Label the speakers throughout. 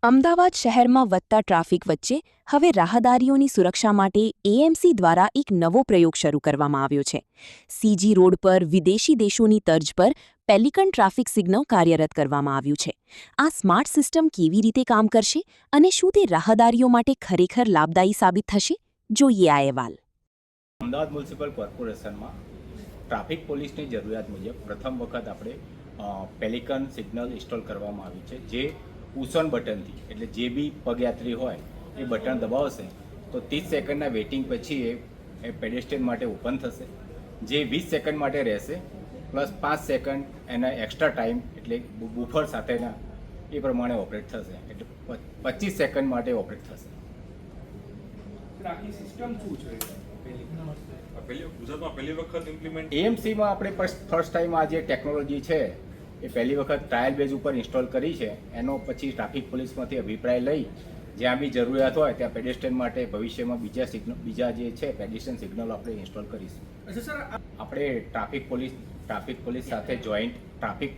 Speaker 1: અમદાવાદ શહેરમાં વધતા ટ્રાફિક વચ્ચે હવે રાહદારીઓની સુરક્ષા માટે એએમસી દ્વારા એક નવો પ્રયોગ શરૂ કરવામાં આવ્યો છે. સીજી રોડ પર વિદેશી દેશોની તર્જ પર પેલિકન ટ્રાફિક સિગ્નલ કાર્યરત કરવામાં આવ્યું છે. આ સ્માર્ટ સિસ્ટમ કેવી રીતે કામ કરશે અને શું તે રાહદારીઓ માટે ખરેખર લાભદાયી સાબિત થશે? જોઈએ આ અહેવાલ.
Speaker 2: અમદાવાદ મ્યુનિસિપલ કોર્પોરેશનમાં ટ્રાફિક પોલીસની જરૂરિયાત મુજબ પ્રથમ વખત આપણે પેલિકન સિગ્નલ ઇન્સ્ટોલ કરવામાં આવ્યું છે, જે પુશ ઓન બટનથી, એટલે જે બી પગયાત્રી હોય એ બટન દબાવશે તો 30 સેકન્ડના વેઇટિંગ પછી એ પેડેસ્ટ્રિયન માટે ઓપન થશે, જે 20 સેકન્ડ માટે રહેશે પ્લસ 5 સેકન્ડ એના એક્સ્ટ્રા ટાઈમ એટલે બુફર સાથેના એ પ્રમાણે ઓપરેટ થશે, એટલે 25 સેકન્ડ માટે ઓપરેટ થશે.
Speaker 3: આખી સિસ્ટમ શું છે? પહેલી વખત ઇમ્પ્લિમેન્ટ
Speaker 2: એએમસીમાં આપણે ફર્સ્ટ ટાઈમ આ જે ટેકનોલોજી છે એ પહેલી વખત ટ્રાયલ બેઝ ઉપર ઇન્સ્ટોલ કરી છે. એનો પછી ટ્રાફિક પોલીસમાંથી અભિપ્રાય લઈ જ્યાં બી જરૂરિયાત હોય ત્યાં પેડેસ્ટ્રિયન માટે ભવિષ્યમાં બીજા જે છે પેડેસ્ટ્રિયન સિગ્નલ આપણે ઇન્સ્ટોલ કરીશું. આપણે ટ્રાફિક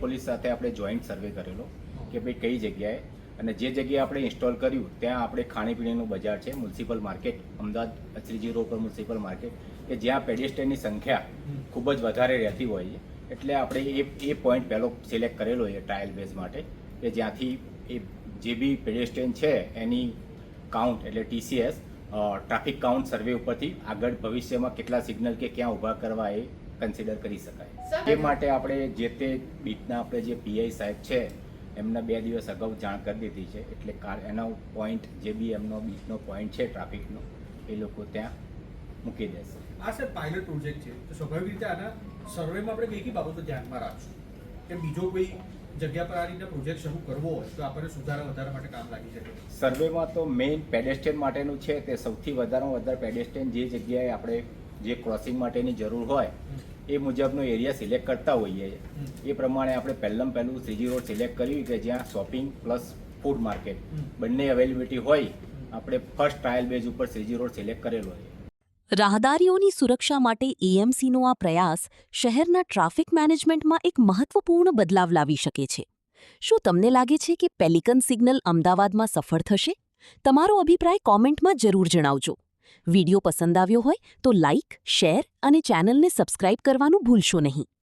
Speaker 2: પોલીસ સાથે આપણે જોઈન્ટ સર્વે કરેલો કે ભાઈ કઈ જગ્યાએ, અને જે જગ્યાએ આપણે ઇન્સ્ટોલ કર્યું ત્યાં આપણે ખાણીપીણીનું બજાર છે, municipal market, Ahmedabad Shriji road પર મ્યુનિસિપલ માર્કેટ, કે જ્યાં પેડેસ્ટ્રિયનની સંખ્યા ખૂબ જ વધારે રહેતી હોય છે. એટલે આપણે એ પોઈન્ટ પહેલો સિલેક્ટ કરેલો છે ટ્રાયલ બેઝ માટે, કે જ્યાંથી એ જે બી પેડેસ્ટ્રિયન છે એની કાઉન્ટ એટલે TCS ટ્રાફિક કાઉન્ટ સર્વે ઉપરથી આગળ ભવિષ્યમાં કેટલા સિગ્નલ કે ક્યાં ઊભા કરવા એ કન્સિડર કરી શકાય. એ માટે આપણે જે તે બીટના આપણે જે પીઆઈ સાહેબ છે એમના 2 દિવસ અગાઉ જાણ કરી દીધી છે, એટલે એનો પોઈન્ટ જે બી એમનો બીટનો પોઈન્ટ છે ટ્રાફિકનો એ લોકો ત્યાં મૂકી દેશે.
Speaker 3: આ સર પાયલટ પ્રોજેક્ટ છે, તો સ્વાભાવિક રીતે આના સર્વેમાં આપણે કઈ બાબતો ધ્યાનમાં રાખશું કે બીજો કોઈ જગ્યા પર આ રીતના પ્રોજેક્ટ શરૂ કરવો હોય તો આપણને સુધારા વધારા માટે કામ લાગી શકે?
Speaker 2: સર્વેમાં તો મેઇન પેડેસ્ટ્રિયન માટેનું છે, તે સૌથી વધારેમાં વધારે પેડેસ્ટ્રિયન જે જગ્યાએ આપણે જે ક્રોસિંગ માટેની જરૂર હોય એ મુજબનો એરિયા સિલેક્ટ કરતા હોઈએ એ પ્રમાણે આપણે પહેલું શ્રીજી રોડ સિલેક્ટ કર્યું કે જ્યાં શોપિંગ પ્લસ ફૂડ માર્કેટ બંને અવેલેબિલિટી હોય. આપણે ફર્સ્ટ ટ્રાયલ બેઝ ઉપર શ્રીજી રોડ સિલેક્ટ કરેલો છે.
Speaker 1: રાહદારીઓની સુરક્ષા માટે એએમસીનો આ પ્રયાસ શહેરના ટ્રાફિક મેનેજમેન્ટમાં એક મહત્વપૂર્ણ બદલાવ લાવી શકે છે. શું તમને લાગે છે કે પેલિકન સિગ્નલ અમદાવાદમાં સફળ થશે? તમારો અભિપ્રાય કોમેન્ટમાં જરૂર જણાવજો. વિડિયો પસંદ આવ્યો હોય તો લાઇક, શેર અને ચેનલને સબસ્ક્રાઇબ કરવાનું ભૂલશો નહીં.